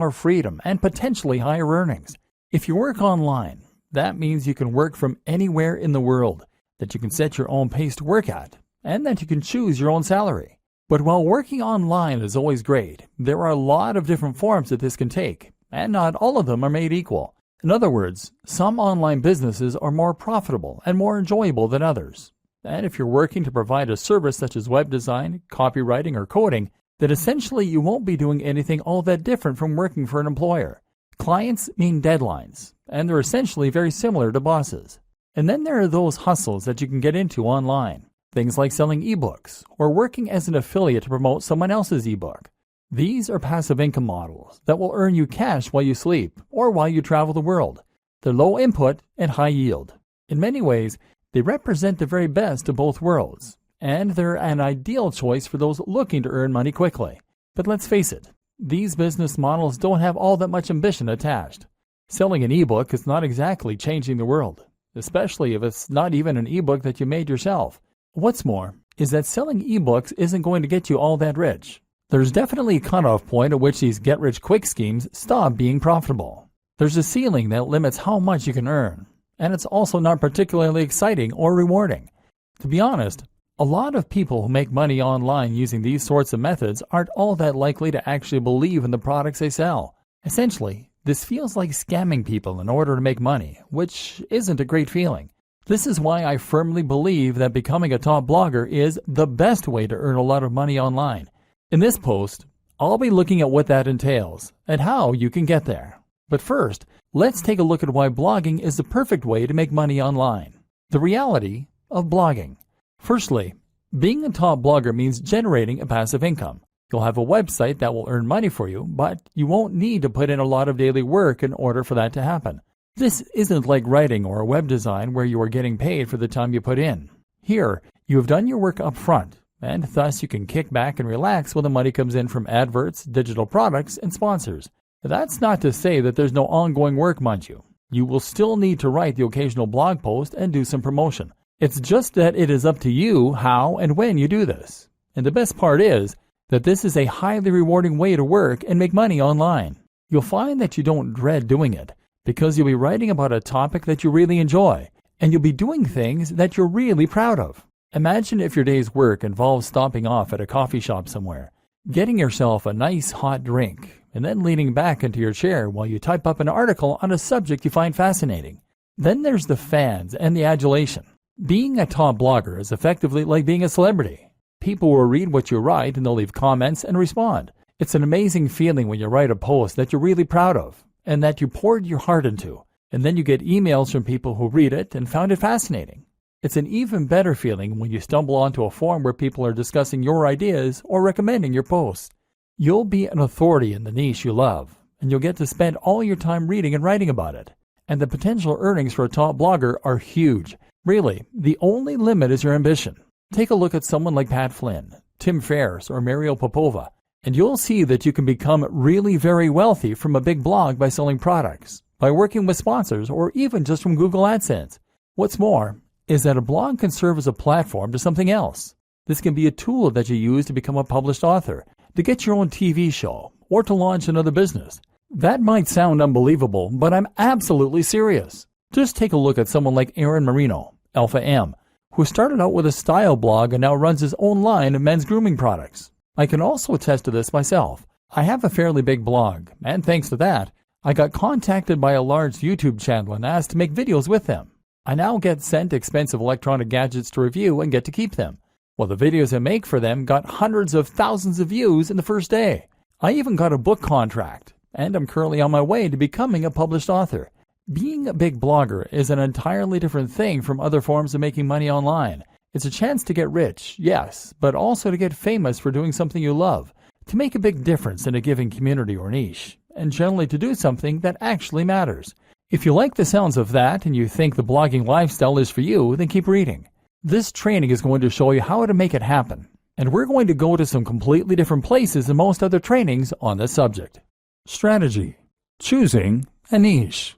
more freedom and potentially higher earnings. If you work online, that means you can work from anywhere in the world, that you can set your own pace to work at, and that you can choose your own salary. But while working online is always great, there are a lot of different forms that this can take, and not all of them are made equal. In other words, some online businesses are more profitable and more enjoyable than others. And if you're working to provide a service such as web design, copywriting, or coding, then essentially you won't be doing anything all that different from working for an employer. Clients mean deadlines, and they're essentially very similar to bosses. And then there are those hustles that you can get into online. Things like selling ebooks or working as an affiliate to promote someone else's ebook. These are passive income models that will earn you cash while you sleep or while you travel the world. They're low input and high yield. In many ways, they represent the very best of both worlds, and they're an ideal choice for those looking to earn money quickly. But let's face it, these business models don't have all that much ambition attached. Selling an ebook is not exactly changing the world, especially if it's not even an ebook that you made yourself. What's more is that selling ebooks isn't going to get you all that rich. There's definitely a cutoff point at which these get-rich-quick schemes stop being profitable. There's a ceiling that limits how much you can earn, and it's also not particularly exciting or rewarding. To be honest, a lot of people who make money online using these sorts of methods aren't all that likely to actually believe in the products they sell. Essentially, this feels like scamming people in order to make money, which isn't a great feeling. This is why I firmly believe that becoming a top blogger is the best way to earn a lot of money online. In this post, I'll be looking at what that entails and how you can get there. But first, let's take a look at why blogging is the perfect way to make money online. The reality of blogging. Firstly, being a top blogger means generating a passive income. You'll have a website that will earn money for you, but you won't need to put in a lot of daily work in order for that to happen. This isn't like writing or web design where you are getting paid for the time you put in. Here, you have done your work up front, and thus you can kick back and relax when the money comes in from adverts, digital products, and sponsors. That's not to say that there's no ongoing work, mind you. You will still need to write the occasional blog post and do some promotion. It's just that it is up to you how and when you do this. And the best part is that this is a highly rewarding way to work and make money online. You'll find that you don't dread doing it, because you'll be writing about a topic that you really enjoy, and you'll be doing things that you're really proud of. Imagine if your day's work involves stopping off at a coffee shop somewhere, getting yourself a nice hot drink, and then leaning back into your chair while you type up an article on a subject you find fascinating. Then there's the fans and the adulation. Being a top blogger is effectively like being a celebrity. People will read what you write and they'll leave comments and respond. It's an amazing feeling when you write a post that you're really proud of and that you poured your heart into, and then you get emails from people who read it and found it fascinating. It's an even better feeling when you stumble onto a forum where people are discussing your ideas or recommending your posts. You'll be an authority in the niche you love, and you'll get to spend all your time reading and writing about it. And the potential earnings for a top blogger are huge. Really, the only limit is your ambition. Take a look at someone like Pat Flynn, Tim Ferriss, or Mariel Popova, and you'll see that you can become really very wealthy from a big blog by selling products, by working with sponsors, or even just from Google AdSense. What's more is that a blog can serve as a platform to something else. This can be a tool that you use to become a published author, to get your own TV show, or to launch another business. That might sound unbelievable, but I'm absolutely serious. Just take a look at someone like Aaron Marino, Alpha M, who started out with a style blog and now runs his own line of men's grooming products. I can also attest to this myself. I have a fairly big blog, and thanks to that, I got contacted by a large YouTube channel and asked to make videos with them. I now get sent expensive electronic gadgets to review and get to keep them. Well, the videos I make for them got hundreds of thousands of views in the first day. I even got a book contract, and I'm currently on my way to becoming a published author. Being a big blogger is an entirely different thing from other forms of making money online. It's a chance to get rich, yes, but also to get famous for doing something you love, to make a big difference in a given community or niche, and generally to do something that actually matters. If you like the sounds of that and you think the blogging lifestyle is for you, then keep reading. This training is going to show you how to make it happen, and we're going to go to some completely different places than most other trainings on this subject. Strategy. Choosing a niche.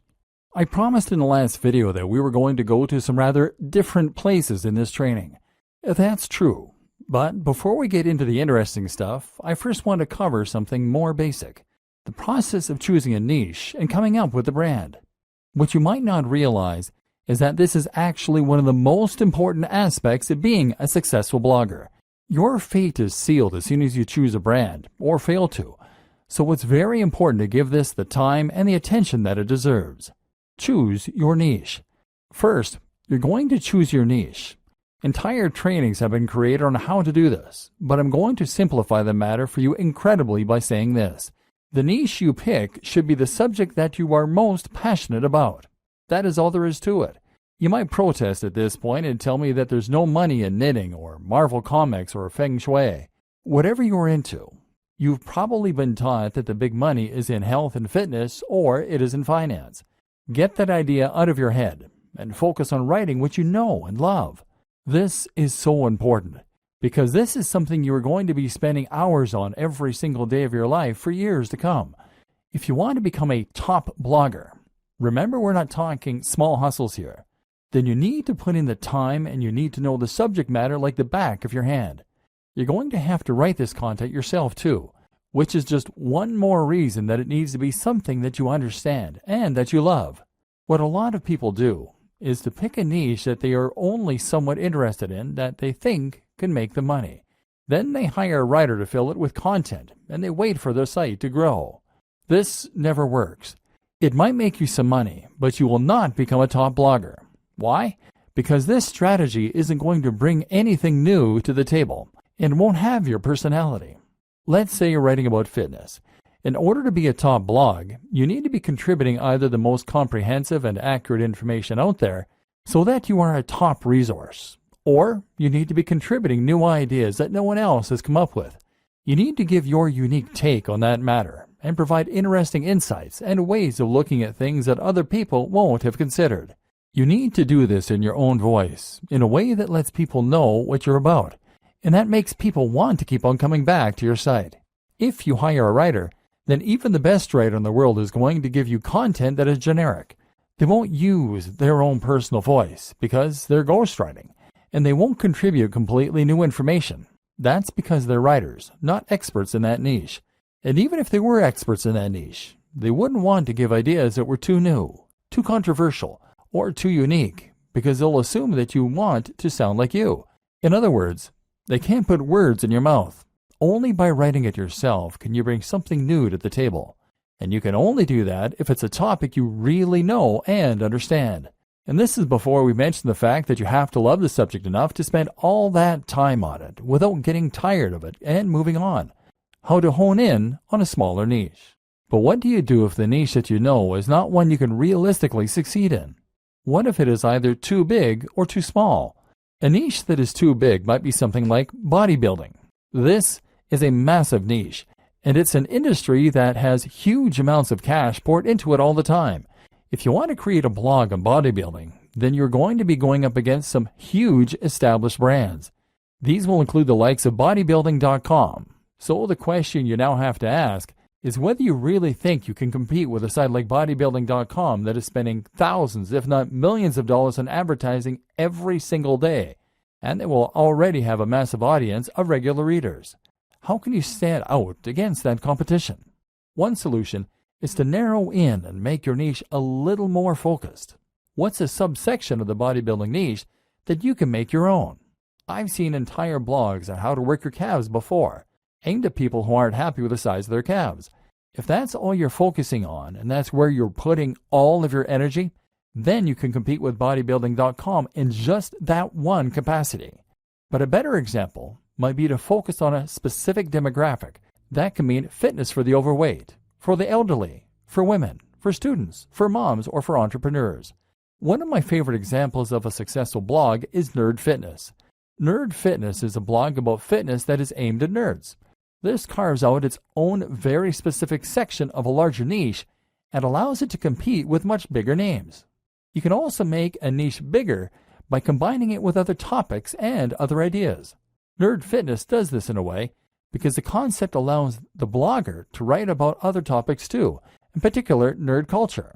I promised in the last video that we were going to go to some rather different places in this training. That's true, but before we get into the interesting stuff, I first want to cover something more basic. the process of choosing a niche and coming up with a brand. What you might not realize is that this is actually one of the most important aspects of being a successful blogger. Your fate is sealed as soon as you choose a brand, or fail to. So it's very important to give this the time and the attention that it deserves. Choose your niche. First, you're going to choose your niche. Entire trainings have been created on how to do this, but I'm going to simplify the matter for you incredibly by saying this. The niche you pick should be the subject that you are most passionate about. That is all there is to it. You might protest at this point and tell me that there's no money in knitting or Marvel Comics or Feng Shui. Whatever you're into, you've probably been taught that the big money is in health and fitness or it is in finance. Get that idea out of your head and focus on writing what you know and love. This is so important because this is something you are going to be spending hours on every single day of your life for years to come. If you want to become a top blogger, remember we're not talking small hustles here, then you need to put in the time and you need to know the subject matter like the back of your hand. You're going to have to write this content yourself too, which is just one more reason that it needs to be something that you understand and that you love. What a lot of people do is to pick a niche that they are only somewhat interested in that they think can make them money. Then they hire a writer to fill it with content and they wait for their site to grow. This never works. It might make you some money, but you will not become a top blogger. Why? Because this strategy isn't going to bring anything new to the table and won't have your personality. Let's say you're writing about fitness. In order to be a top blog, you need to be contributing either the most comprehensive and accurate information out there so that you are a top resource, or you need to be contributing new ideas that no one else has come up with. You need to give your unique take on that matter and provide interesting insights and ways of looking at things that other people won't have considered. You need to do this in your own voice, in a way that lets people know what you're about, and that makes people want to keep on coming back to your site. If you hire a writer, then even the best writer in the world is going to give you content that is generic. They won't use their own personal voice because they're ghostwriting, and they won't contribute completely new information. That's because they're writers, not experts in that niche. And even if they were experts in that niche, they wouldn't want to give ideas that were too new, too controversial, or too unique, because they'll assume that you want to sound like you. In other words, they can't put words in your mouth. Only by writing it yourself can you bring something new to the table. And you can only do that if it's a topic you really know and understand. And this is before we mention the fact that you have to love the subject enough to spend all that time on it without getting tired of it and moving on. How to hone in on a smaller niche. But what do you do if the niche that you know is not one you can realistically succeed in? What if it is either too big or too small? A niche that is too big might be something like bodybuilding. This is a massive niche, and it's an industry that has huge amounts of cash poured into it all the time. If you want to create a blog on bodybuilding, then you're going to be going up against some huge established brands. These will include the likes of bodybuilding.com. So the question you now have to ask is whether you really think you can compete with a site like bodybuilding.com that is spending thousands, if not millions of dollars on advertising every single day, and they will already have a massive audience of regular readers. How can you stand out against that competition? One solution is to narrow in and make your niche a little more focused. What's a subsection of the bodybuilding niche that you can make your own? I've seen entire blogs on how to work your calves before, aimed at people who aren't happy with the size of their calves. If that's all you're focusing on and that's where you're putting all of your energy, then you can compete with bodybuilding.com in just that one capacity. But a better example might be to focus on a specific demographic. That can mean fitness for the overweight, for the elderly, for women, for students, for moms, or for entrepreneurs. One of my favorite examples of a successful blog is Nerd Fitness. Nerd Fitness is a blog about fitness that is aimed at nerds. This carves out its own very specific section of a larger niche and allows it to compete with much bigger names. You can also make a niche bigger by combining it with other topics and other ideas. Nerd Fitness does this in a way because the concept allows the blogger to write about other topics too, in particular nerd culture.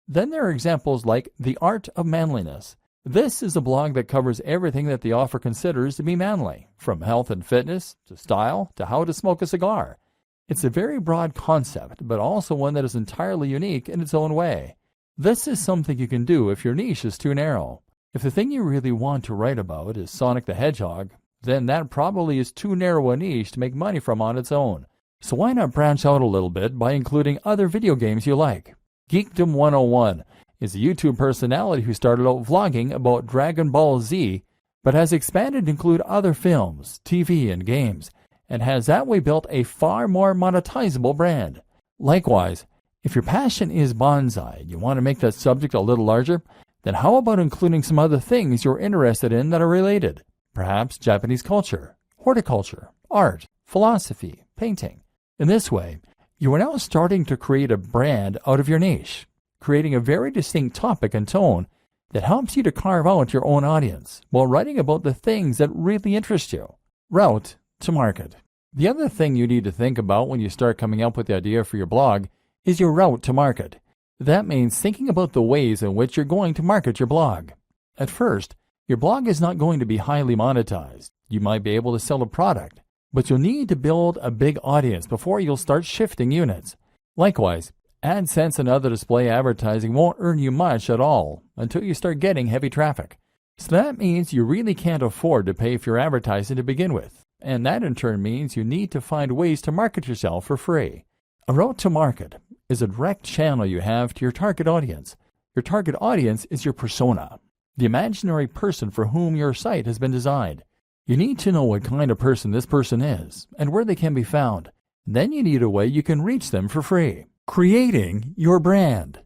Then there are examples like The Art of Manliness. This is a blog that covers everything that the author considers to be manly, from health and fitness, to style, to how to smoke a cigar. It's a very broad concept, but also one that is entirely unique in its own way. This is something you can do if your niche is too narrow. If the thing you really want to write about is Sonic the Hedgehog, then that probably is too narrow a niche to make money from on its own. So why not branch out a little bit by including other video games you like? Geekdom 101 is a YouTube personality who started out vlogging about Dragon Ball Z, but has expanded to include other films, TV, and games, and has that way built a far more monetizable brand. Likewise, if your passion is bonsai and you want to make that subject a little larger, then how about including some other things you're interested in that are related? Perhaps Japanese culture, horticulture, art, philosophy, painting. In this way, you are now starting to create a brand out of your niche, creating a very distinct topic and tone that helps you to carve out your own audience while writing about the things that really interest you. Route to market. The other thing you need to think about when you start coming up with the idea for your blog is your route to market. That means thinking about the ways in which you're going to market your blog. At first, your blog is not going to be highly monetized. You might be able to sell a product, but you'll need to build a big audience before you'll start shifting units. Likewise, AdSense and other display advertising won't earn you much at all until you start getting heavy traffic. So that means you really can't afford to pay for your advertising to begin with. And that in turn means you need to find ways to market yourself for free. A route to market is a direct channel you have to your target audience. Your target audience is your persona, the imaginary person for whom your site has been designed. You need to know what kind of person this person is and where they can be found. Then you need a way you can reach them for free. Creating your brand.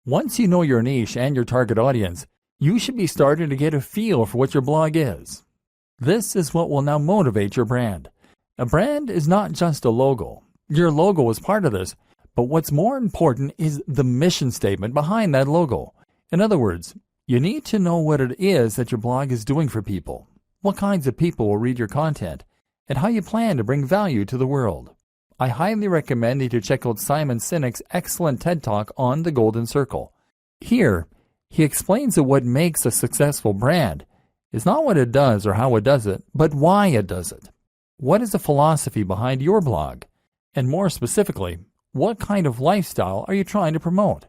Once you know your niche and your target audience, you should be starting to get a feel for what your blog is. This is what will now motivate your brand. A brand is not just a logo. Your logo is part of this, but what's more important is the mission statement behind that logo. In other words, you need to know what it is that your blog is doing for people, what kinds of people will read your content, and how you plan to bring value to the world. I highly recommend you to check out Simon Sinek's excellent TED Talk on the Golden Circle. Here, he explains that what makes a successful brand is not what it does or how it does it, but why it does it. What is the philosophy behind your blog? And more specifically, what kind of lifestyle are you trying to promote?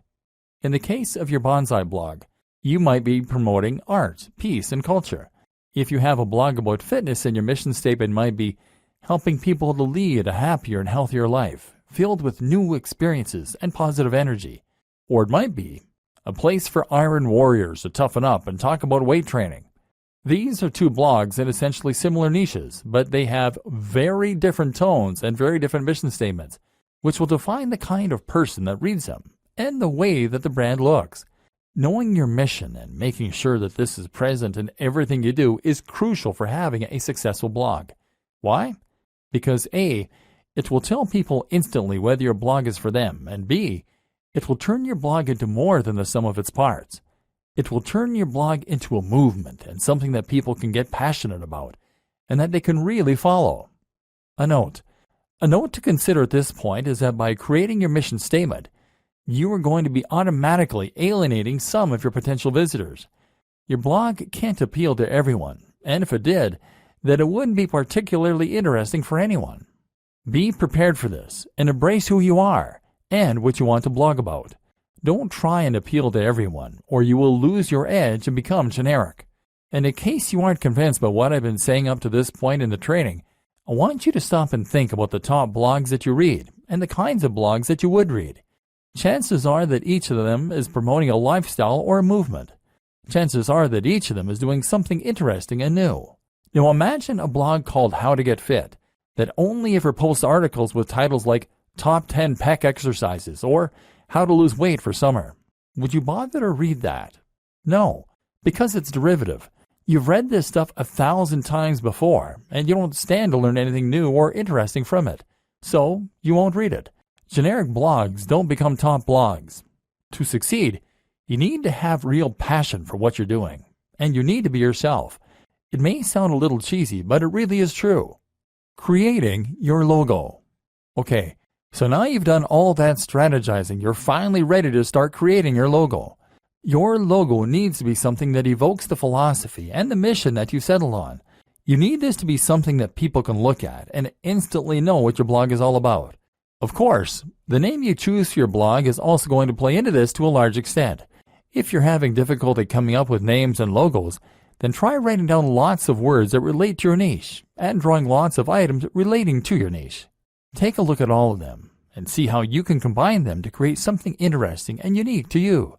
In the case of your bonsai blog, you might be promoting art, peace, and culture. If you have a blog about fitness, then your mission statement might be helping people to lead a happier and healthier life, filled with new experiences and positive energy. Or it might be a place for iron warriors to toughen up and talk about weight training. These are two blogs in essentially similar niches, but they have very different tones and very different mission statements, which will define the kind of person that reads them and the way that the brand looks. Knowing your mission and making sure that this is present in everything you do is crucial for having a successful blog. Why? Because A, it will tell people instantly whether your blog is for them, and B, it will turn your blog into more than the sum of its parts. It will turn your blog into a movement and something that people can get passionate about and that they can really follow. A note to consider at this point is that by creating your mission statement, you are going to be automatically alienating some of your potential visitors. Your blog can't appeal to everyone, and if it did, then it wouldn't be particularly interesting for anyone. Be prepared for this and embrace who you are and what you want to blog about. Don't try and appeal to everyone, or you will lose your edge and become generic. And in case you aren't convinced by what I've been saying up to this point in the training, I want you to stop and think about the top blogs that you read and the kinds of blogs that you would read. Chances are that each of them is promoting a lifestyle or a movement. Chances are that each of them is doing something interesting and new. Now imagine a blog called How to Get Fit that only ever posts articles with titles like Top 10 Pec Exercises or How to Lose Weight for Summer. Would you bother to read that? No, because it's derivative. You've read this stuff 1,000 times before, and you don't stand to learn anything new or interesting from it. So you won't read it. Generic blogs don't become top blogs. To succeed, you need to have real passion for what you're doing, and you need to be yourself. It may sound a little cheesy, but it really is true. Creating your logo. Okay, so now you've done all that strategizing, you're finally ready to start creating your logo. Your logo needs to be something that evokes the philosophy and the mission that you settled on. You need this to be something that people can look at and instantly know what your blog is all about. Of course, the name you choose for your blog is also going to play into this to a large extent. If you're having difficulty coming up with names and logos, then try writing down lots of words that relate to your niche and drawing lots of items relating to your niche. Take a look at all of them and see how you can combine them to create something interesting and unique to you.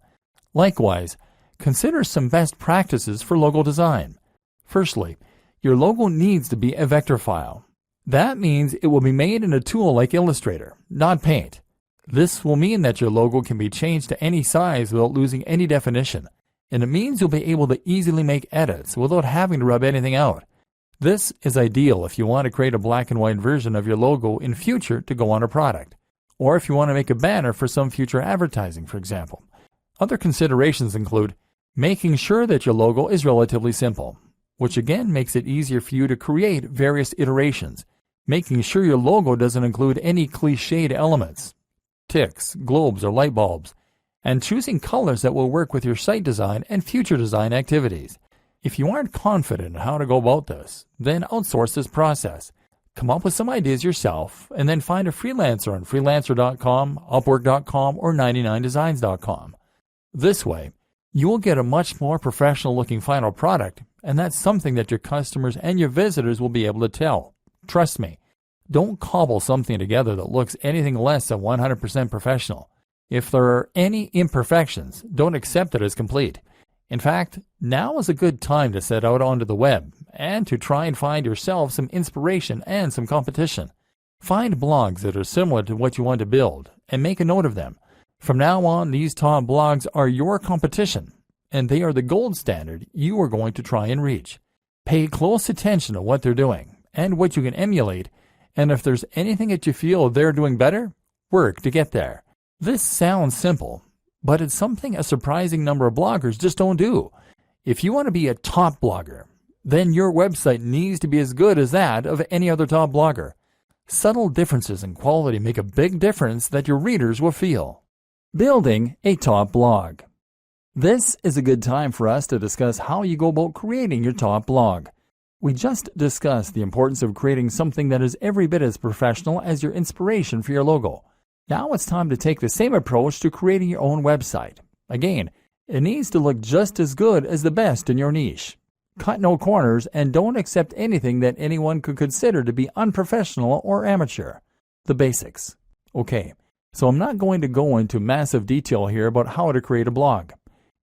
Likewise, consider some best practices for logo design. Firstly, your logo needs to be a vector file. That means it will be made in a tool like Illustrator, not Paint. This will mean that your logo can be changed to any size without losing any definition, and it means you'll be able to easily make edits without having to rub anything out. This is ideal if you want to create a black and white version of your logo in future to go on a product, or if you want to make a banner for some future advertising, for example. Other considerations include making sure that your logo is relatively simple, which again makes it easier for you to create various iterations, making sure your logo doesn't include any cliched elements, ticks, globes, or light bulbs, and choosing colors that will work with your site design and future design activities. If you aren't confident in how to go about this, then outsource this process. Come up with some ideas yourself, and then find a freelancer on freelancer.com, upwork.com, or 99designs.com. This way, you will get a much more professional-looking final product, and that's something that your customers and your visitors will be able to tell. Trust me, don't cobble something together that looks anything less than 100% professional. If there are any imperfections, don't accept it as complete. In fact, now is a good time to set out onto the web and to try and find yourself some inspiration and some competition. Find blogs that are similar to what you want to build and make a note of them. From now on, these top blogs are your competition, and they are the gold standard you are going to try and reach. Pay close attention to what they're doing and what you can emulate, and if there's anything that you feel they're doing better, work to get there. This sounds simple, but it's something a surprising number of bloggers just don't do. If you want to be a top blogger, then your website needs to be as good as that of any other top blogger. Subtle differences in quality make a big difference that your readers will feel. Building a top blog. This is a good time for us to discuss how you go about creating your top blog. We just discussed the importance of creating something that is every bit as professional as your inspiration for your logo. Now it's time to take the same approach to creating your own website. Again, it needs to look just as good as the best in your niche. Cut no corners and don't accept anything that anyone could consider to be unprofessional or amateur. The basics. Okay, so I'm not going to go into massive detail here about how to create a blog.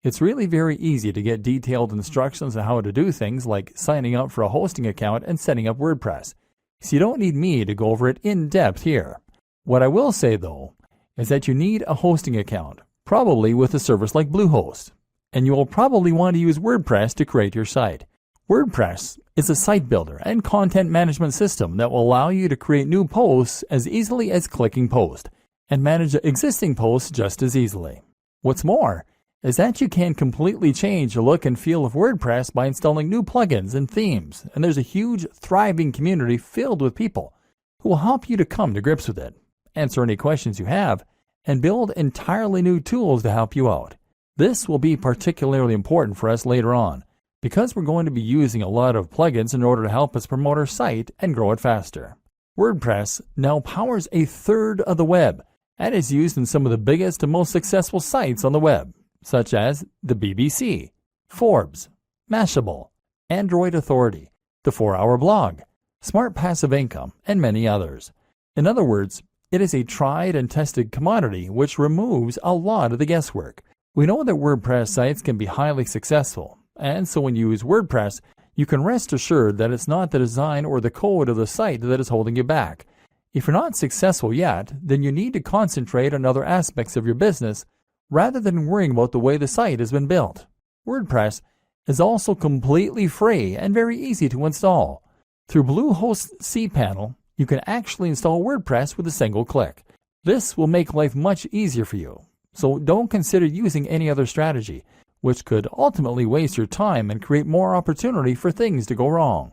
It's really very easy to get detailed instructions on how to do things like signing up for a hosting account and setting up WordPress. So you don't need me to go over it in depth here. What I will say, though, is that you need a hosting account, probably with a service like Bluehost, and you will probably want to use WordPress to create your site. WordPress is a site builder and content management system that will allow you to create new posts as easily as clicking post, and manage existing posts just as easily. What's more is that you can completely change the look and feel of WordPress by installing new plugins and themes, and there's a huge, thriving community filled with people who will help you to come to grips with it, answer any questions you have, and build entirely new tools to help you out. This will be particularly important for us later on, because we're going to be using a lot of plugins in order to help us promote our site and grow it faster. WordPress now powers a third of the web and is used in some of the biggest and most successful sites on the web, such as the BBC, Forbes, Mashable, Android Authority, the 4-Hour Blog, Smart Passive Income, and many others. In other words, it is a tried and tested commodity which removes a lot of the guesswork. We know that WordPress sites can be highly successful, and so when you use WordPress, you can rest assured that it's not the design or the code of the site that is holding you back. If you're not successful yet, then you need to concentrate on other aspects of your business rather than worrying about the way the site has been built. WordPress is also completely free and very easy to install. Through Bluehost's cPanel, you can actually install WordPress with a single click. This will make life much easier for you, so don't consider using any other strategy, which could ultimately waste your time and create more opportunity for things to go wrong.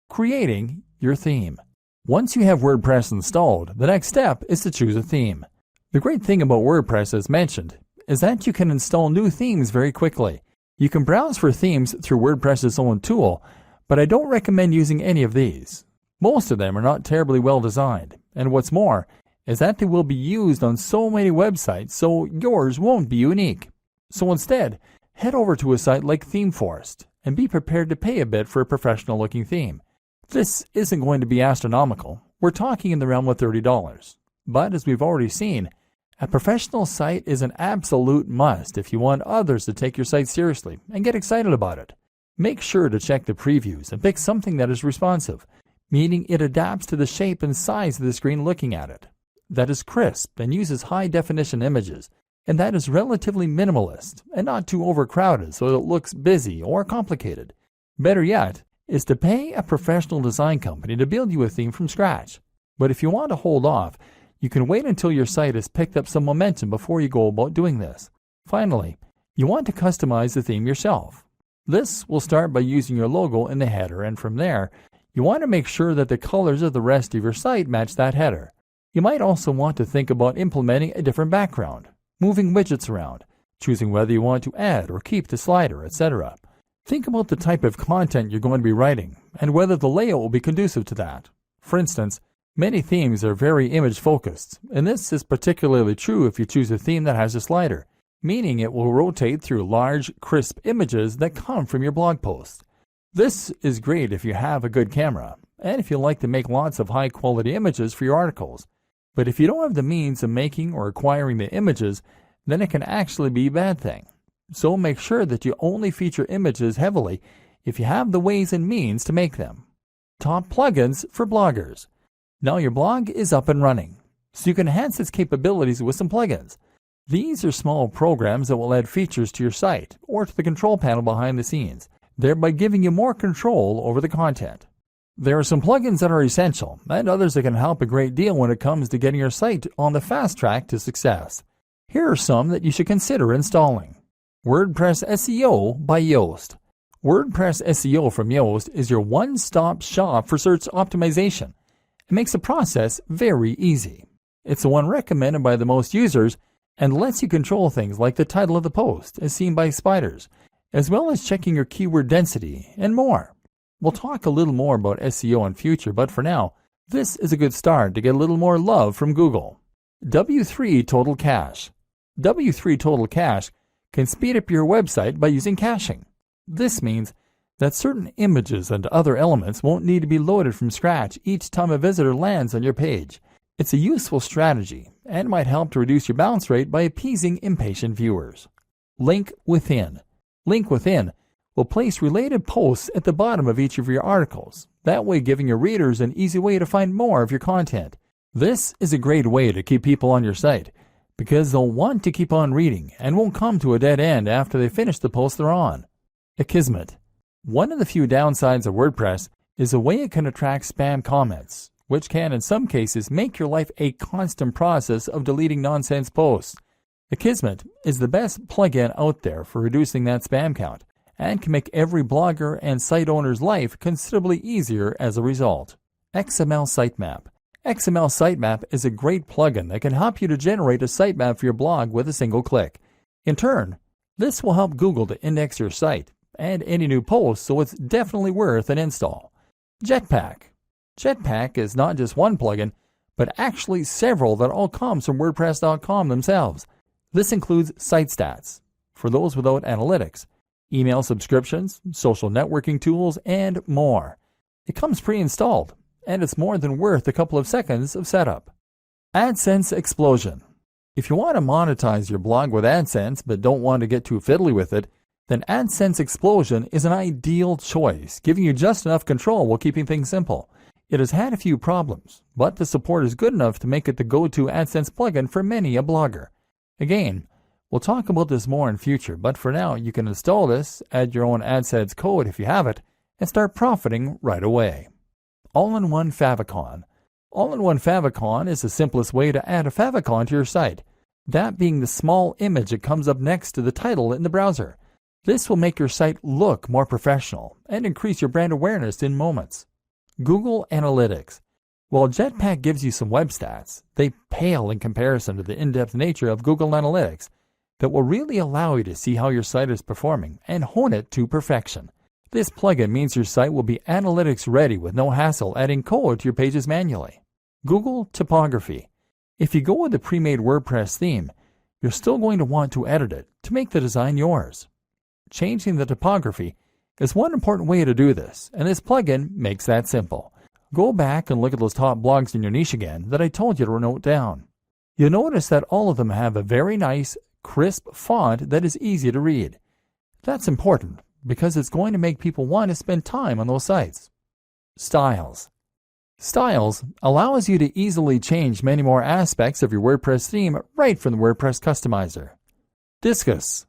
Creating your theme. Once you have WordPress installed, the next step is to choose a theme. The great thing about WordPress, as mentioned, is that you can install new themes very quickly. You can browse for themes through WordPress's own tool, but I don't recommend using any of these. Most of them are not terribly well designed, and what's more, is that they will be used on so many websites, so yours won't be unique. So instead, head over to a site like ThemeForest and be prepared to pay a bit for a professional-looking theme. This isn't going to be astronomical. We're talking in the realm of $30. But as we've already seen, a professional site is an absolute must if you want others to take your site seriously and get excited about it. Make sure to check the previews and pick something that is responsive, meaning it adapts to the shape and size of the screen looking at it, that is crisp and uses high-definition images, and that is relatively minimalist and not too overcrowded so that it looks busy or complicated. Better yet is to pay a professional design company to build you a theme from scratch. But if you want to hold off, you can wait until your site has picked up some momentum before you go about doing this. Finally, you want to customize the theme yourself. This will start by using your logo in the header, and from there, you want to make sure that the colors of the rest of your site match that header. You might also want to think about implementing a different background, moving widgets around, choosing whether you want to add or keep the slider, etc. Think about the type of content you're going to be writing and whether the layout will be conducive to that. For instance, many themes are very image-focused, and this is particularly true if you choose a theme that has a slider, meaning it will rotate through large, crisp images that come from your blog posts. This is great if you have a good camera, and if you like to make lots of high-quality images for your articles. But if you don't have the means of making or acquiring the images, then it can actually be a bad thing. So make sure that you only feature images heavily if you have the ways and means to make them. Top plugins for bloggers. Now your blog is up and running, so you can enhance its capabilities with some plugins. These are small programs that will add features to your site or to the control panel behind the scenes, thereby giving you more control over the content. There are some plugins that are essential and others that can help a great deal when it comes to getting your site on the fast track to success. Here are some that you should consider installing. WordPress SEO by Yoast. WordPress SEO from Yoast is your one-stop shop for search optimization. It makes the process very easy. It's the one recommended by the most users and lets you control things like the title of the post as seen by spiders, as well as checking your keyword density and more. We'll talk a little more about SEO in future, but for now, this is a good start to get a little more love from Google. W3 Total Cache. W3 Total Cache can speed up your website by using caching. This means that certain images and other elements won't need to be loaded from scratch each time a visitor lands on your page. It's a useful strategy and might help to reduce your bounce rate by appeasing impatient viewers. Link Within. Link Within will place related posts at the bottom of each of your articles, that way giving your readers an easy way to find more of your content. This is a great way to keep people on your site, because they'll want to keep on reading and won't come to a dead end after they finish the post they're on. Akismet. One of the few downsides of WordPress is the way it can attract spam comments, which can in some cases make your life a constant process of deleting nonsense posts. Akismet is the best plugin out there for reducing that spam count and can make every blogger and site owner's life considerably easier as a result. XML Sitemap. XML Sitemap is a great plugin that can help you to generate a sitemap for your blog with a single click. In turn, this will help Google to index your site and any new posts, so it's definitely worth an install. Jetpack. Jetpack is not just one plugin, but actually several that all comes from WordPress.com themselves. This includes site stats, for those without analytics, email subscriptions, social networking tools, and more. It comes pre-installed, and it's more than worth a couple of seconds of setup. AdSense Explosion. If you want to monetize your blog with AdSense but don't want to get too fiddly with it, then AdSense Explosion is an ideal choice, giving you just enough control while keeping things simple. It has had a few problems, but the support is good enough to make it the go-to AdSense plugin for many a blogger. Again, we'll talk about this more in future, but for now you can install this, add your own AdSense code if you have it, and start profiting right away. All-in-one favicon. All-in-one favicon is the simplest way to add a favicon to your site, that being the small image that comes up next to the title in the browser. This will make your site look more professional and increase your brand awareness in moments. Google Analytics. While Jetpack gives you some web stats, they pale in comparison to the in-depth nature of Google Analytics that will really allow you to see how your site is performing and hone it to perfection. This plugin means your site will be analytics ready with no hassle adding code to your pages manually. Google Typography. If you go with the pre-made WordPress theme, you're still going to want to edit it to make the design yours. Changing the typography is one important way to do this, and this plugin makes that simple. Go back and look at those top blogs in your niche again that I told you to note down. You'll notice that all of them have a very nice, crisp font that is easy to read. That's important because it's going to make people want to spend time on those sites. Styles. Styles allows you to easily change many more aspects of your WordPress theme right from the WordPress customizer. Disqus.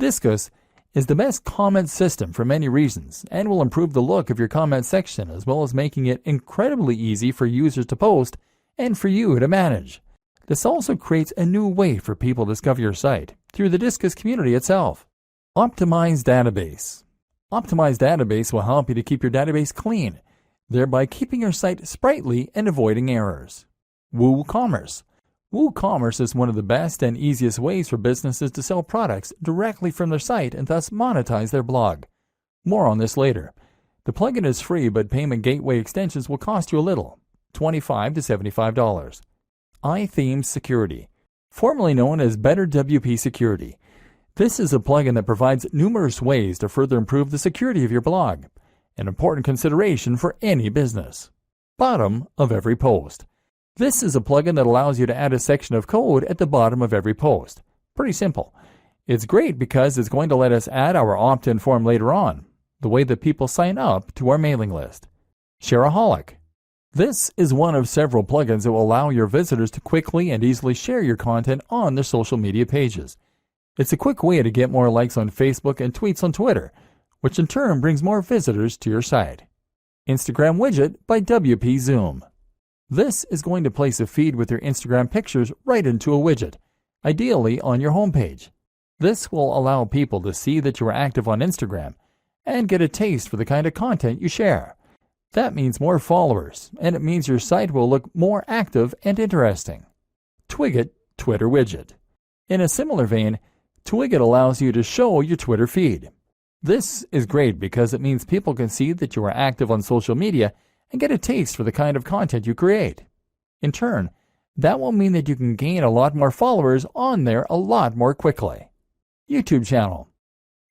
Disqus is the best comment system for many reasons and will improve the look of your comment section as well as making it incredibly easy for users to post and for you to manage. This also creates a new way for people to discover your site through the Disqus community itself. Optimized database. Optimized database will help you to keep your database clean, thereby keeping your site sprightly and avoiding errors. WooCommerce. WooCommerce is one of the best and easiest ways for businesses to sell products directly from their site and thus monetize their blog. More on this later. The plugin is free, but payment gateway extensions will cost you a little, $25 to $75. iThemes Security, formerly known as Better WP Security. This is a plugin that provides numerous ways to further improve the security of your blog, an important consideration for any business. Bottom of every post. This is a plugin that allows you to add a section of code at the bottom of every post. Pretty simple. It's great because it's going to let us add our opt-in form later on, the way that people sign up to our mailing list. Shareaholic. This is one of several plugins that will allow your visitors to quickly and easily share your content on their social media pages. It's a quick way to get more likes on Facebook and tweets on Twitter, which in turn brings more visitors to your site. Instagram Widget by WP Zoom. This is going to place a feed with your Instagram pictures right into a widget, ideally on your homepage. This will allow people to see that you are active on Instagram and get a taste for the kind of content you share. That means more followers, and it means your site will look more active and interesting. Twigget Twitter Widget. In a similar vein, Twigget allows you to show your Twitter feed. This is great because it means people can see that you are active on social media and get a taste for the kind of content you create. In turn, that will mean that you can gain a lot more followers on there a lot more quickly. YouTube channel.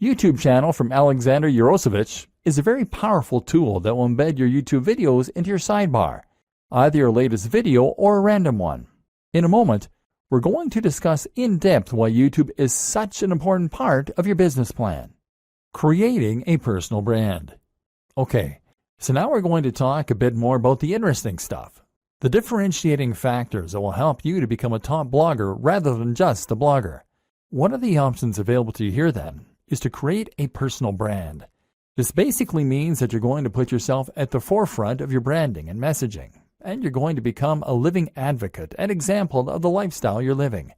YouTube channel from Alexander Yarosevich is a very powerful tool that will embed your YouTube videos into your sidebar, either your latest video or a random one. In a moment, we're going to discuss in depth why YouTube is such an important part of your business plan. Creating a personal brand. Okay, so now we're going to talk a bit more about the interesting stuff, the differentiating factors that will help you to become a top blogger rather than just a blogger. One of the options available to you here then is to create a personal brand. This basically means that you're going to put yourself at the forefront of your branding and messaging, and you're going to become a living advocate and example of the lifestyle you're living.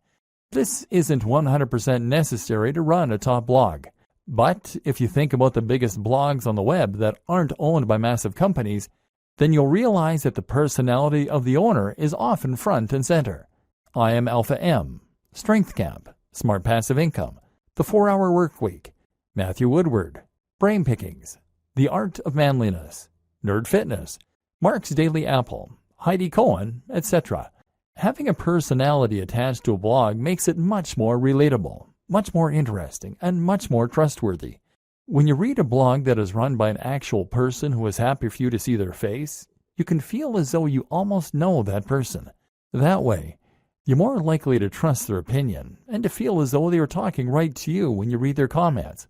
This isn't 100% necessary to run a top blog, but if you think about the biggest blogs on the web that aren't owned by massive companies, then you'll realize that the personality of the owner is often front and center. I Am Alpha M, Strength Camp, Smart Passive Income, The 4-Hour Workweek, Matthew Woodward, Brain Pickings, The Art of Manliness, Nerd Fitness, Mark's Daily Apple, Heidi Cohen, etc. Having a personality attached to a blog makes it much more relatable, much more interesting, and much more trustworthy. When you read a blog that is run by an actual person who is happy for you to see their face, you can feel as though you almost know that person. That way, you're more likely to trust their opinion and to feel as though they are talking right to you when you read their comments.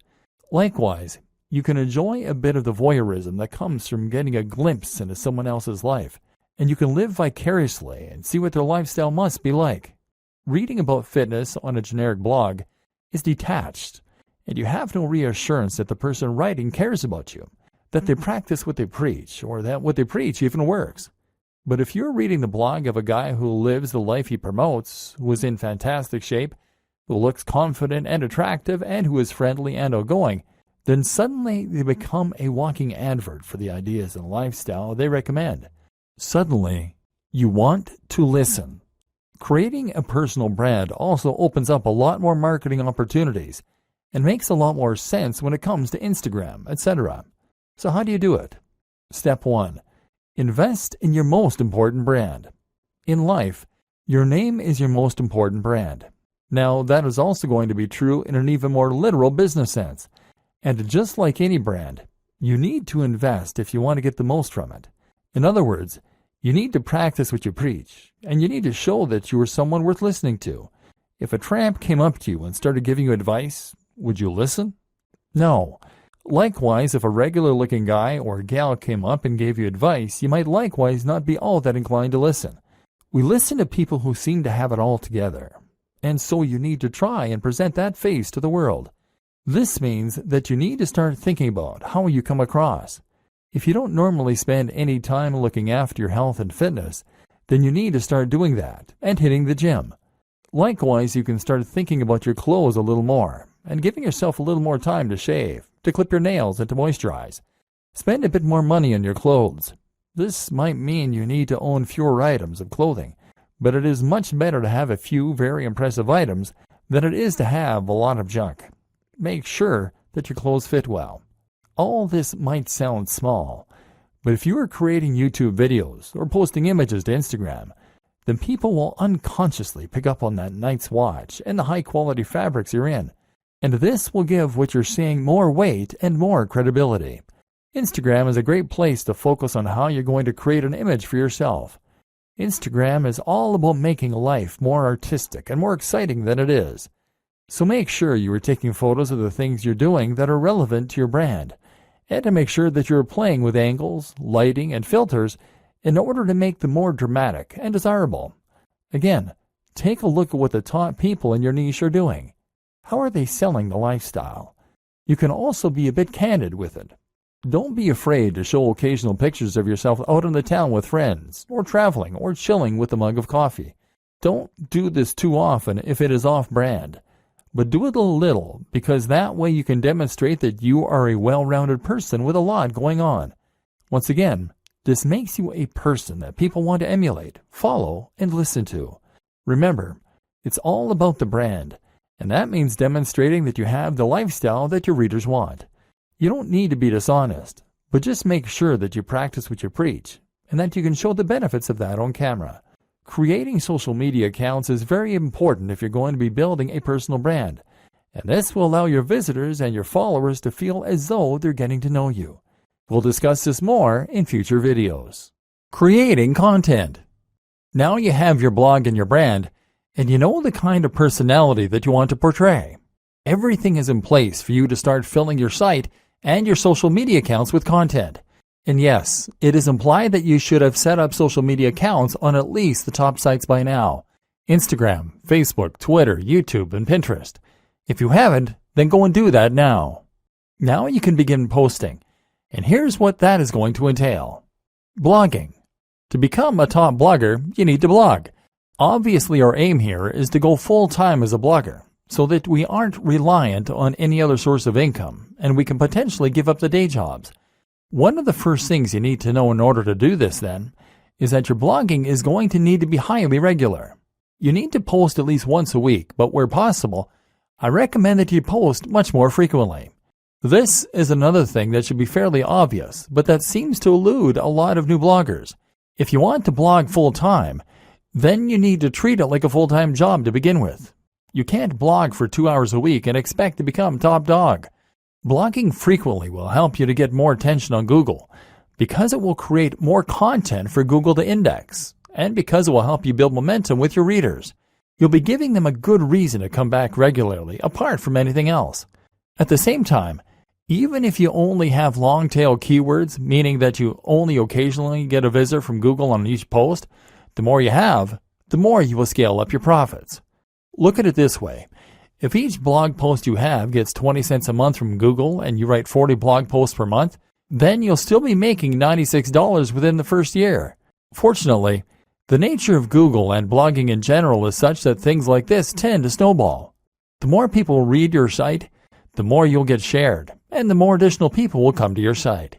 Likewise, you can enjoy a bit of the voyeurism that comes from getting a glimpse into someone else's life, and you can live vicariously and see what their lifestyle must be like. Reading about fitness on a generic blog is detached, and you have no reassurance that the person writing cares about you, that they practice what they preach, or that what they preach even works. But if you're reading the blog of a guy who lives the life he promotes, who is in fantastic shape, who looks confident and attractive, and who is friendly and outgoing, then suddenly they become a walking advert for the ideas and lifestyle they recommend. Suddenly, you want to listen. Creating a personal brand also opens up a lot more marketing opportunities and makes a lot more sense when it comes to Instagram, etc. So how do you do it? Step 1. Invest in your most important brand. In life, Your name is your most important brand. Now, that is also going to be true in an even more literal business sense. And just like any brand, you need to invest if you want to get the most from it. In other words, you need to practice what you preach, and you need to show that you are someone worth listening to. If a tramp came up to you and started giving you advice, would you listen? No. Likewise, if a regular-looking guy or gal came up and gave you advice, you might likewise not be all that inclined to listen. We listen to people who seem to have it all together, and so you need to try and present that face to the world. This means that you need to start thinking about how you come across. If you don't normally spend any time looking after your health and fitness, then you need to start doing that and hitting the gym. Likewise, you can start thinking about your clothes a little more and giving yourself a little more time to shave, to clip your nails, and to moisturize. Spend a bit more money on your clothes. This might mean you need to own fewer items of clothing, but it is much better to have a few very impressive items than it is to have a lot of junk. Make sure that your clothes fit well. All this might sound small, but if you are creating YouTube videos or posting images to Instagram, then people will unconsciously pick up on that night's watch and the high-quality fabrics you're in, and this will give what you're saying more weight and more credibility. Instagram is a great place to focus on how you're going to create an image for yourself. Instagram is all about making life more artistic and more exciting than it is. So make sure you are taking photos of the things you're doing that are relevant to your brand, and to make sure that you're playing with angles, lighting, and filters in order to make them more dramatic and desirable. Again, take a look at what the top people in your niche are doing. How are they selling the lifestyle? You can also be a bit candid with it. Don't be afraid to show occasional pictures of yourself out in the town with friends, or traveling, or chilling with a mug of coffee. Don't do this too often if it is off-brand, but do it a little, because that way you can demonstrate that you are a well-rounded person with a lot going on. Once again, this makes you a person that people want to emulate, follow, and listen to. Remember, it's all about the brand, and that means demonstrating that you have the lifestyle that your readers want. You don't need to be dishonest, but just make sure that you practice what you preach, and that you can show the benefits of that on camera. Creating social media accounts is very important if you're going to be building a personal brand, and this will allow your visitors and your followers to feel as though they're getting to know you. We'll discuss this more in future videos. Creating content. Now you have your blog and your brand, and you know the kind of personality that you want to portray. Everything is in place for you to start filling your site and your social media accounts with content. And yes, it is implied that you should have set up social media accounts on at least the top sites by now: Instagram, Facebook, Twitter, YouTube, and Pinterest. If you haven't, then go and do that now. Now you can begin posting, and here's what that is going to entail. Blogging. To become a top blogger, you need to blog. Obviously, our aim here is to go full-time as a blogger, so that we aren't reliant on any other source of income, and we can potentially give up the day jobs. One of the first things you need to know in order to do this, then, is that your blogging is going to need to be highly regular. You need to post at least once a week, but where possible, I recommend that you post much more frequently. This is another thing that should be fairly obvious, but that seems to elude a lot of new bloggers. If you want to blog full-time, then you need to treat it like a full-time job to begin with. You can't blog for 2 hours a week and expect to become top dog. Blogging frequently will help you to get more attention on Google, because it will create more content for Google to index, and because it will help you build momentum with your readers. You'll be giving them a good reason to come back regularly, apart from anything else. At the same time, even if you only have long-tail keywords, meaning that you only occasionally get a visitor from Google on each post, the more you have, the more you will scale up your profits. Look at it this way. If each blog post you have gets 20 cents a month from Google and you write 40 blog posts per month, then you'll still be making $96 within the first year. Fortunately, the nature of Google and blogging in general is such that things like this tend to snowball. The more people read your site, the more you'll get shared, and the more additional people will come to your site.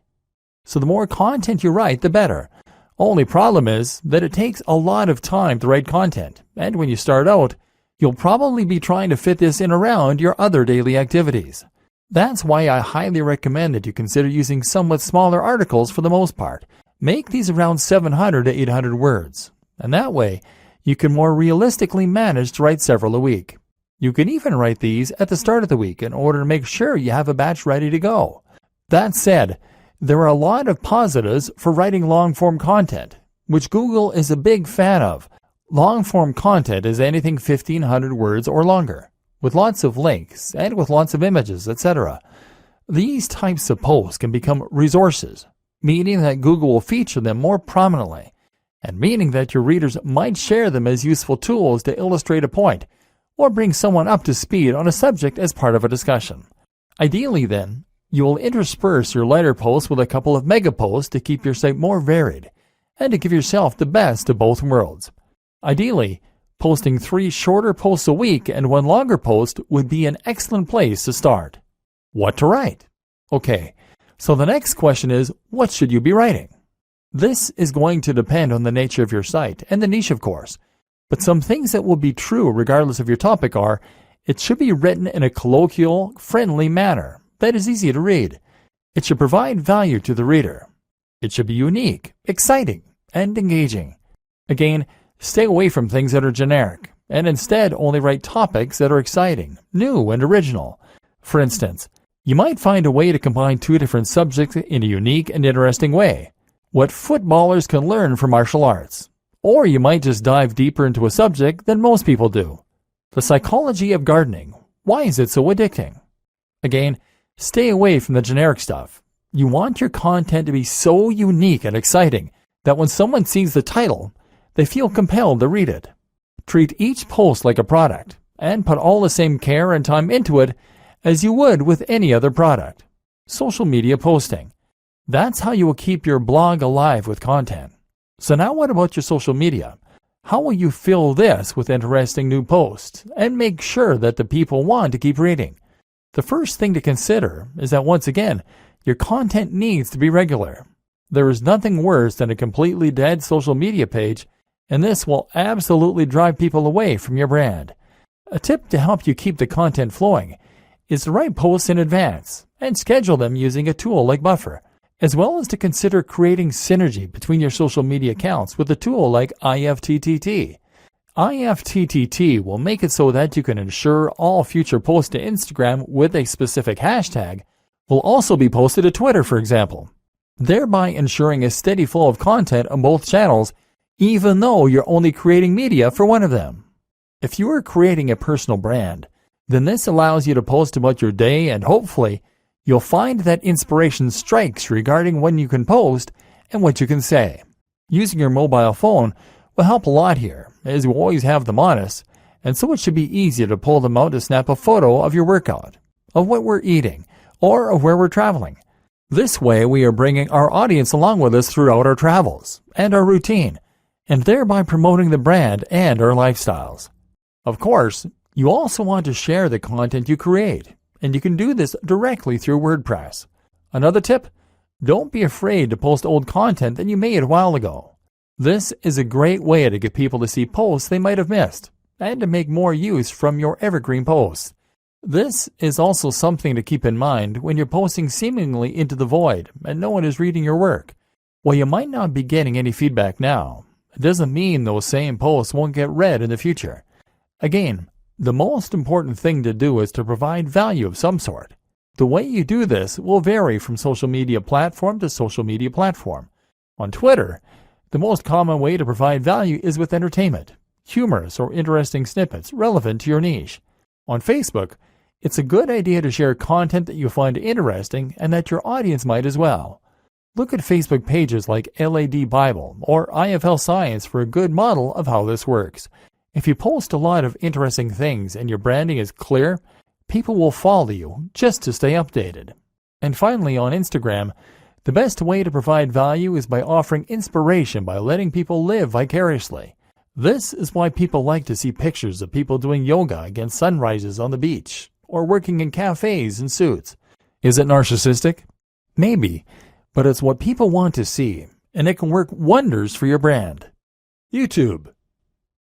So the more content you write, the better. Only problem is that it takes a lot of time to write content, and when you start out, you'll probably be trying to fit this in around your other daily activities. That's why I highly recommend that you consider using somewhat smaller articles for the most part. Make these around 700 to 800 words, and that way You can more realistically manage to write several a week. You can even write these at the start of the week in order to make sure you have a batch ready to go. That said, there are a lot of positives for writing long-form content, which Google is a big fan of. Long-form content is anything 1,500 words or longer, with lots of links and with lots of images, etc. These types of posts can become resources, meaning that Google will feature them more prominently, and meaning that your readers might share them as useful tools to illustrate a point or bring someone up to speed on a subject as part of a discussion. Ideally, then, you will intersperse your lighter posts with a couple of mega posts to keep your site more varied and to give yourself the best of both worlds. Ideally, posting 3 shorter posts a week and 1 longer post would be an excellent place to start. What to write? Okay, so the next question is, what should you be writing? This is going to depend on the nature of your site and the niche, of course. But some things that will be true regardless of your topic are, it should be written in a colloquial, friendly manner that is easy to read. It should provide value to the reader. It should be unique, exciting, and engaging. Again, stay away from things that are generic, and instead only write topics that are exciting, new, and original. For instance, you might find a way to combine 2 different subjects in a unique and interesting way. What footballers can learn from martial arts. Or you might just dive deeper into a subject than most people do. The psychology of gardening. Why is it so addicting? Again, stay away from the generic stuff. You want your content to be so unique and exciting that when someone sees the title, they feel compelled to read it. Treat each post like a product and put all the same care and time into it as you would with any other product. Social media posting. That's how you will keep your blog alive with content. So now what about your social media? How will you fill this with interesting new posts and make sure that the people want to keep reading? The first thing to consider is that once again, your content needs to be regular. There is nothing worse than a completely dead social media page, and this will absolutely drive people away from your brand. A tip to help you keep the content flowing is to write posts in advance and schedule them using a tool like Buffer, as well as to consider creating synergy between your social media accounts with a tool like IFTTT. IFTTT will make it so that you can ensure all future posts to Instagram with a specific hashtag will also be posted to Twitter, for example, thereby ensuring a steady flow of content on both channels, even though you're only creating media for one of them. If you are creating a personal brand, then this allows you to post about your day, and hopefully you'll find that inspiration strikes regarding when you can post and what you can say. Using your mobile phone will help a lot here, as you always have them on us, and so it should be easy to pull them out to snap a photo of your workout, of what we're eating, or of where we're traveling. This way we are bringing our audience along with us throughout our travels and our routine, and thereby promoting the brand and our lifestyles. Of course, you also want to share the content you create, and you can do this directly through WordPress. Another tip, don't be afraid to post old content that you made a while ago. This is a great way to get people to see posts they might have missed, and to make more use from your evergreen posts. This is also something to keep in mind when you're posting seemingly into the void and no one is reading your work. While you might not be getting any feedback now, it doesn't mean those same posts won't get read in the future. Again, the most important thing to do is to provide value of some sort. The way you do this will vary from social media platform to social media platform. On Twitter, the most common way to provide value is with entertainment, humorous or interesting snippets relevant to your niche. On Facebook, it's a good idea to share content that you find interesting and that your audience might as well. Look at Facebook pages like LAD Bible or IFL Science for a good model of how this works. If you post a lot of interesting things and your branding is clear, people will follow you just to stay updated. And finally, on Instagram, the best way to provide value is by offering inspiration by letting people live vicariously. This is why people like to see pictures of people doing yoga against sunrises on the beach or working in cafes in suits. Is it narcissistic? Maybe, but it's what people want to see, and it can work wonders for your brand. YouTube.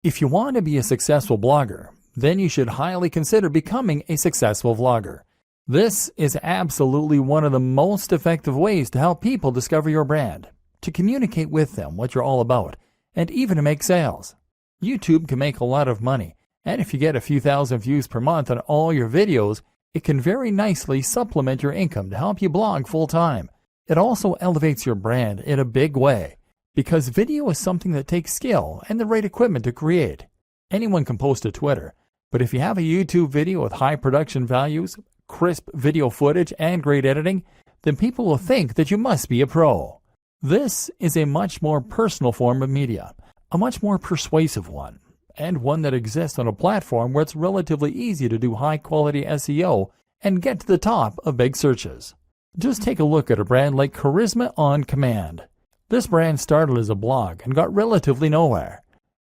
If you want to be a successful blogger, then you should highly consider becoming a successful vlogger. This is absolutely one of the most effective ways to help people discover your brand, to communicate with them what you're all about, and even to make sales. YouTube can make a lot of money, and if you get a few thousand views per month on all your videos, it can very nicely supplement your income to help you blog full-time. It also elevates your brand in a big way, because video is something that takes skill and the right equipment to create. Anyone can post to Twitter, but if you have a YouTube video with high production values, crisp video footage, and great editing, then people will think that you must be a pro. This is a much more personal form of media, a much more persuasive one, and one that exists on a platform where it's relatively easy to do high-quality SEO and get to the top of big searches. Just take a look at a brand like Charisma on Command. This brand started as a blog and got relatively nowhere.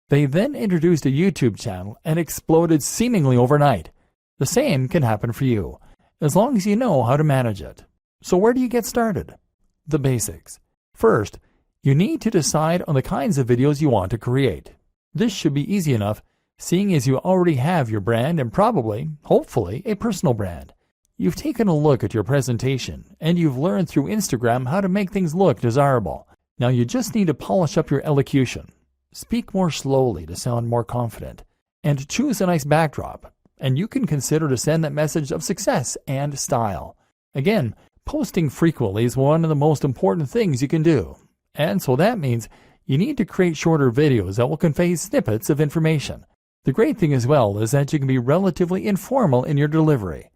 They then introduced a YouTube channel and exploded seemingly overnight. The same can happen for you, as long as you know how to manage it. So where do you get started? The basics. First, you need to decide on the kinds of videos you want to create. This should be easy enough, seeing as you already have your brand and probably, hopefully, a personal brand. You've taken a look at your presentation, and you've learned through Instagram how to make things look desirable. Now you just need to polish up your elocution. Speak more slowly to sound more confident, and choose a nice backdrop, and you can consider to send that message of success and style. Again, posting frequently is one of the most important things you can do, and so that means you need to create shorter videos that will convey snippets of information. The great thing as well is that you can be relatively informal in your delivery.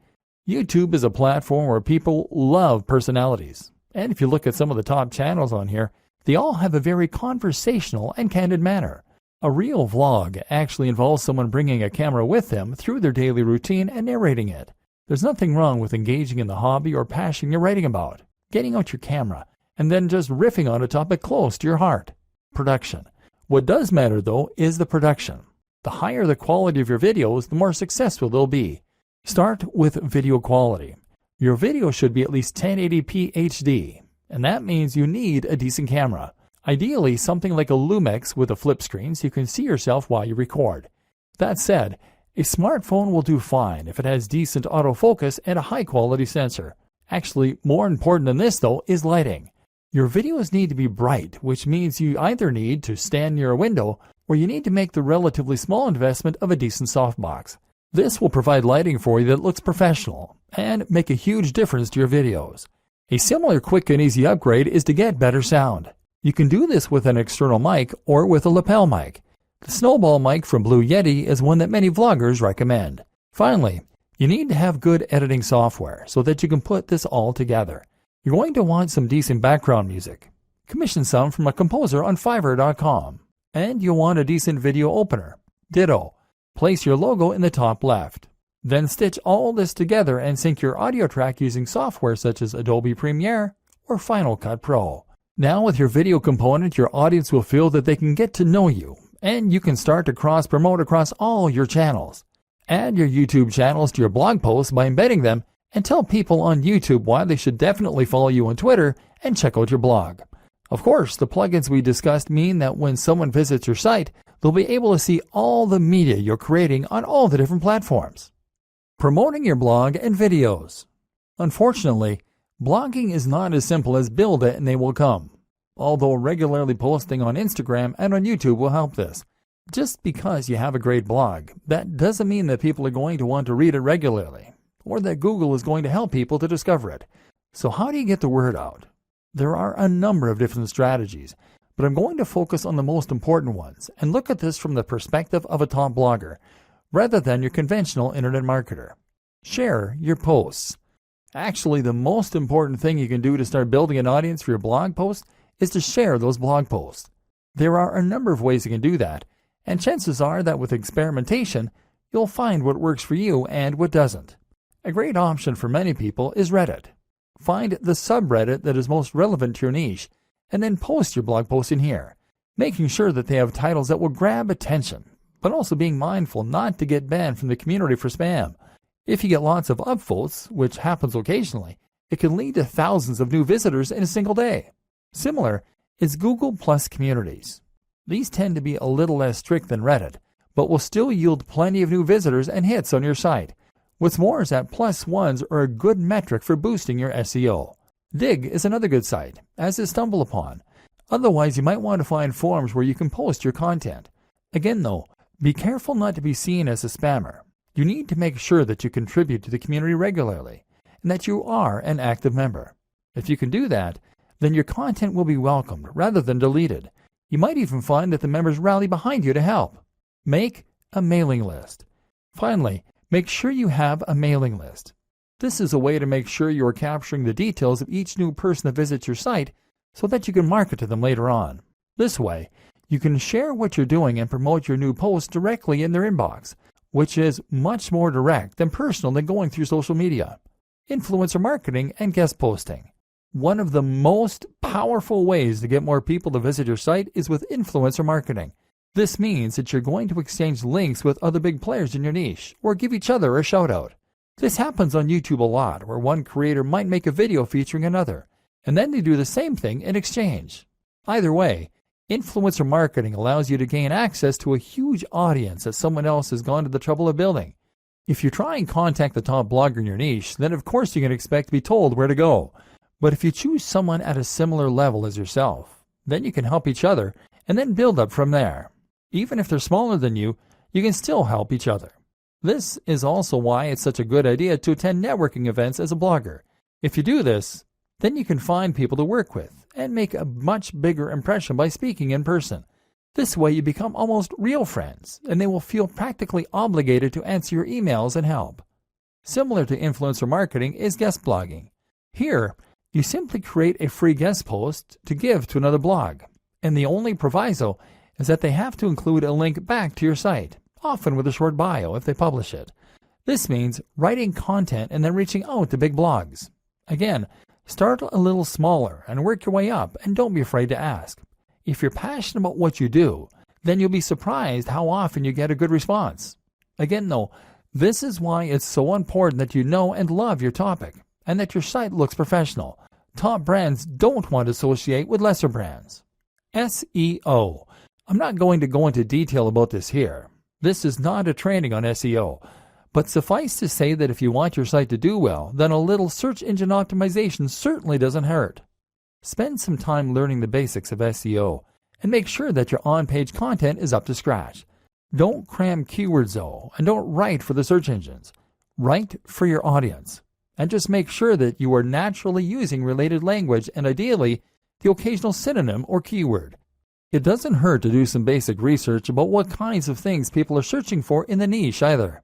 YouTube is a platform where people love personalities, and if you look at some of the top channels on here, they all have a very conversational and candid manner. A real vlog actually involves someone bringing a camera with them through their daily routine and narrating it. There's nothing wrong with engaging in the hobby or passion you're writing about, getting out your camera, and then just riffing on a topic close to your heart. Production. What does matter, though, is the production. The higher the quality of your videos, the more successful they'll be. Start with video quality. Your video should be at least 1080p HD, and that means you need a decent camera. Ideally, something like a Lumix with a flip screen so you can see yourself while you record. That said, a smartphone will do fine if it has decent autofocus and a high-quality sensor. Actually, more important than this, though, is lighting. Your videos need to be bright, which means you either need to stand near a window or you need to make the relatively small investment of a decent softbox. This will provide lighting for you that looks professional and make a huge difference to your videos. A similar quick and easy upgrade is to get better sound. You can do this with an external mic or with a lapel mic. The Snowball mic from Blue Yeti is one that many vloggers recommend. Finally, you need to have good editing software so that you can put this all together. You're going to want some decent background music. Commission some from a composer on Fiverr.com. And you'll want a decent video opener. Ditto. Place your logo in the top left. Then stitch all this together and sync your audio track using software such as Adobe Premiere or Final Cut Pro. Now with your video component, your audience will feel that they can get to know you, and you can start to cross-promote across all your channels. Add your YouTube channels to your blog posts by embedding them, and tell people on YouTube why they should definitely follow you on Twitter and check out your blog. Of course, the plugins we discussed mean that when someone visits your site, they'll be able to see all the media you're creating on all the different platforms. Promoting your blog and videos. Unfortunately, blogging is not as simple as build it and they will come. Although regularly posting on Instagram and on YouTube will help this. Just because you have a great blog, that doesn't mean that people are going to want to read it regularly, or that Google is going to help people to discover it. So how do you get the word out? There are a number of different strategies, but I'm going to focus on the most important ones and look at this from the perspective of a top blogger, rather than your conventional internet marketer. Share your posts. Actually, the most important thing you can do to start building an audience for your blog posts is to share those blog posts. There are a number of ways you can do that, and chances are that with experimentation, you'll find what works for you and what doesn't. A great option for many people is Reddit. Find the subreddit that is most relevant to your niche, and then post your blog post in here, making sure that they have titles that will grab attention, but also being mindful not to get banned from the community for spam. If you get lots of upvotes, which happens occasionally, it can lead to thousands of new visitors in a single day. Similar is Google Plus communities. These tend to be a little less strict than Reddit, but will still yield plenty of new visitors and hits on your site. What's more is that plus ones are a good metric for boosting your SEO. Dig is another good site, as is StumbleUpon. Otherwise, you might want to find forums where you can post your content. Again though, be careful not to be seen as a spammer. You need to make sure that you contribute to the community regularly and that you are an active member. If you can do that, then your content will be welcomed rather than deleted. You might even find that the members rally behind you to help. Make a mailing list. Finally, make sure you have a mailing list. This is a way to make sure you are capturing the details of each new person that visits your site so that you can market to them later on. This way, you can share what you're doing and promote your new posts directly in their inbox, which is much more direct and personal than going through social media. Influencer marketing and guest posting. One of the most powerful ways to get more people to visit your site is with influencer marketing. This means that you're going to exchange links with other big players in your niche or give each other a shout out. This happens on YouTube a lot, where one creator might make a video featuring another, and then they do the same thing in exchange. Either way, influencer marketing allows you to gain access to a huge audience that someone else has gone to the trouble of building. If you try and contact the top blogger in your niche, then of course you can expect to be told where to go. But if you choose someone at a similar level as yourself, then you can help each other and then build up from there. Even if they're smaller than you, you can still help each other. This is also why it's such a good idea to attend networking events as a blogger. If you do this, then you can find people to work with and make a much bigger impression by speaking in person. This way you become almost real friends, and they will feel practically obligated to answer your emails and help. Similar to influencer marketing is guest blogging. Here, you simply create a free guest post to give to another blog, and the only proviso is that they have to include a link back to your site, often with a short bio if they publish it. This means writing content and then reaching out to big blogs. Again, start a little smaller and work your way up, and don't be afraid to ask. If you're passionate about what you do, then you'll be surprised how often you get a good response. Again though, this is why it's so important that you know and love your topic, and that your site looks professional. Top brands don't want to associate with lesser brands. SEO. I'm not going to go into detail about this here. This is not a training on SEO, but suffice to say that if you want your site to do well, then a little search engine optimization certainly doesn't hurt. Spend some time learning the basics of SEO and make sure that your on-page content is up to scratch. Don't cram keywords though, and don't write for the search engines. Write for your audience, and just make sure that you are naturally using related language and ideally the occasional synonym or keyword. It doesn't hurt to do some basic research about what kinds of things people are searching for in the niche either.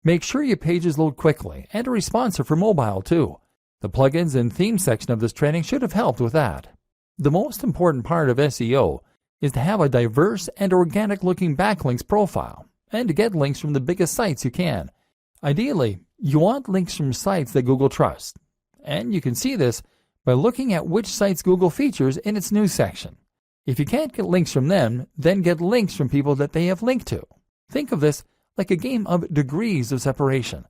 Make sure your pages load quickly and are responsive for mobile too. The plugins and theme section of this training should have helped with that. The most important part of SEO is to have a diverse and organic looking backlinks profile and to get links from the biggest sites you can. Ideally, you want links from sites that Google trusts, and you can see this by looking at which sites Google features in its news section. If you can't get links from them, then get links from people that they have linked to. Think of this like a game of degrees of separation.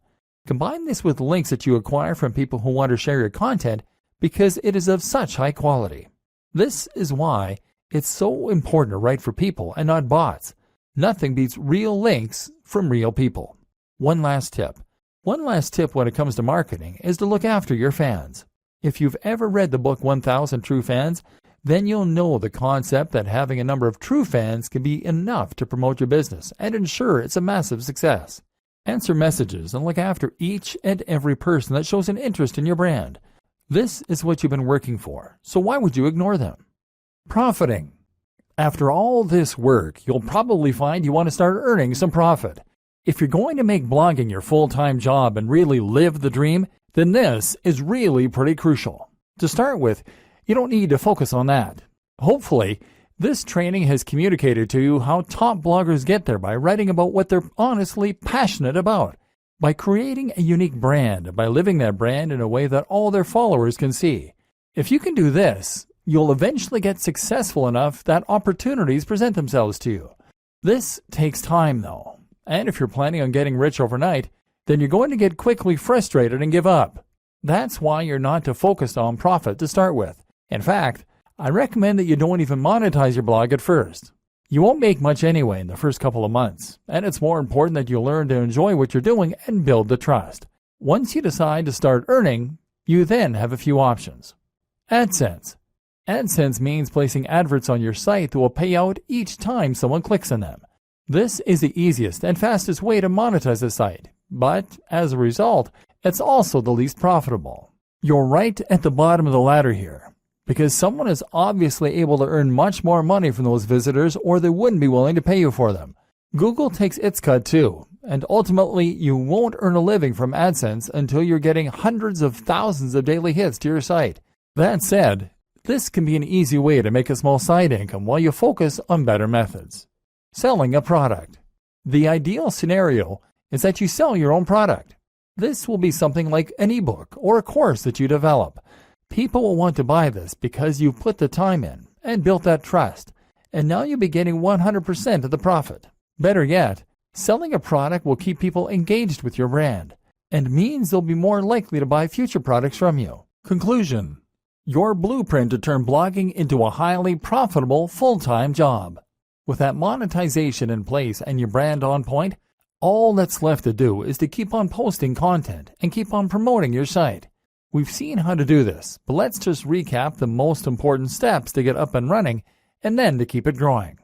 Combine this with links that you acquire from people who want to share your content because it is of such high quality. This is why it's so important to write for people and not bots. Nothing beats real links from real people. One last tip when it comes to marketing is to look after your fans. If you've ever read the book 1000 True Fans, then you'll know the concept that having a number of true fans can be enough to promote your business and ensure it's a massive success. Answer messages and look after each and every person that shows an interest in your brand. This is what you've been working for, so why would you ignore them? Profiting. After all this work, you'll probably find you want to start earning some profit. If you're going to make blogging your full-time job and really live the dream, then this is really pretty crucial. To start with, you don't need to focus on that. Hopefully, this training has communicated to you how top bloggers get there by writing about what they're honestly passionate about, by creating a unique brand, by living that brand in a way that all their followers can see. If you can do this, you'll eventually get successful enough that opportunities present themselves to you. This takes time though, and if you're planning on getting rich overnight, then you're going to get quickly frustrated and give up. That's why you're not to focus on profit to start with. In fact, I recommend that you don't even monetize your blog at first. You won't make much anyway in the first couple of months, and it's more important that you learn to enjoy what you're doing and build the trust. Once you decide to start earning, you then have a few options. AdSense. AdSense means placing adverts on your site that will pay out each time someone clicks on them. This is the easiest and fastest way to monetize a site, but as a result, it's also the least profitable. You're right at the bottom of the ladder here, because someone is obviously able to earn much more money from those visitors or they wouldn't be willing to pay you for them. Google takes its cut too, and ultimately you won't earn a living from AdSense until you're getting hundreds of thousands of daily hits to your site. That said, this can be an easy way to make a small side income while you focus on better methods. Selling a product. The ideal scenario is that you sell your own product. This will be something like an ebook or a course that you develop. People will want to buy this because you've put the time in and built that trust, and now you'll be getting 100% of the profit. Better yet, selling a product will keep people engaged with your brand and means they'll be more likely to buy future products from you. Conclusion: your blueprint to turn blogging into a highly profitable full-time job. With that monetization in place and your brand on point, all that's left to do is to keep on posting content and keep on promoting your site. We've seen how to do this, but let's just recap the most important steps to get up and running and then to keep it growing.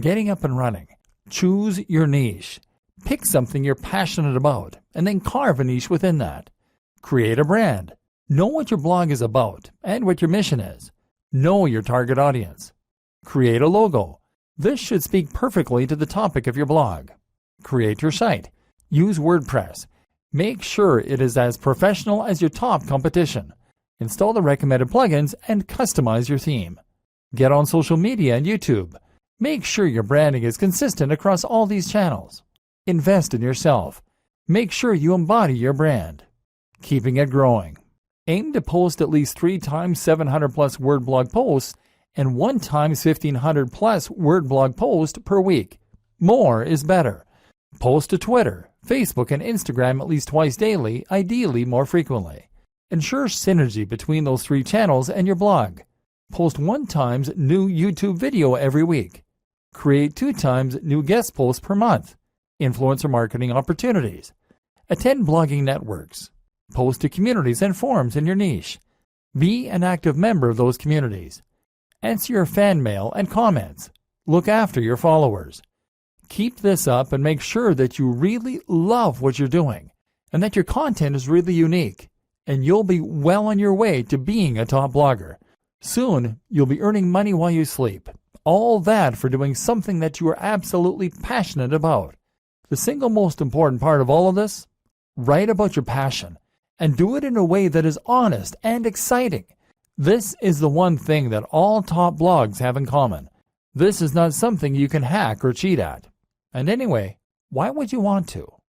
Getting up and running. Choose your niche. Pick something you're passionate about and then carve a niche within that. Create a brand. Know what your blog is about and what your mission is. Know your target audience. Create a logo. This should speak perfectly to the topic of your blog. Create your site. Use WordPress. Make sure it is as professional as your top competition. Install the recommended plugins and customize your theme. Get on social media and YouTube. Make sure your branding is consistent across all these channels. Invest in yourself. Make sure you embody your brand. Keeping it growing. Aim to post at least 3 times 700 plus word blog posts and 1 times 1500 plus word blog post per week. More is better. Post to Twitter, Facebook, and Instagram at least twice daily, ideally more frequently. Ensure synergy between those 3 channels and your blog. Post 1 times new YouTube video every week. Create 2 times new guest posts per month. Influencer marketing opportunities. Attend blogging networks. Post to communities and forums in your niche. Be an active member of those communities. Answer your fan mail and comments. Look after your followers. Keep this up and make sure that you really love what you're doing and that your content is really unique, and you'll be well on your way to being a top blogger. Soon, you'll be earning money while you sleep. All that for doing something that you are absolutely passionate about. The single most important part of all of this? Write about your passion and do it in a way that is honest and exciting. This is the one thing that all top blogs have in common. This is not something you can hack or cheat at. And anyway, why would you want to?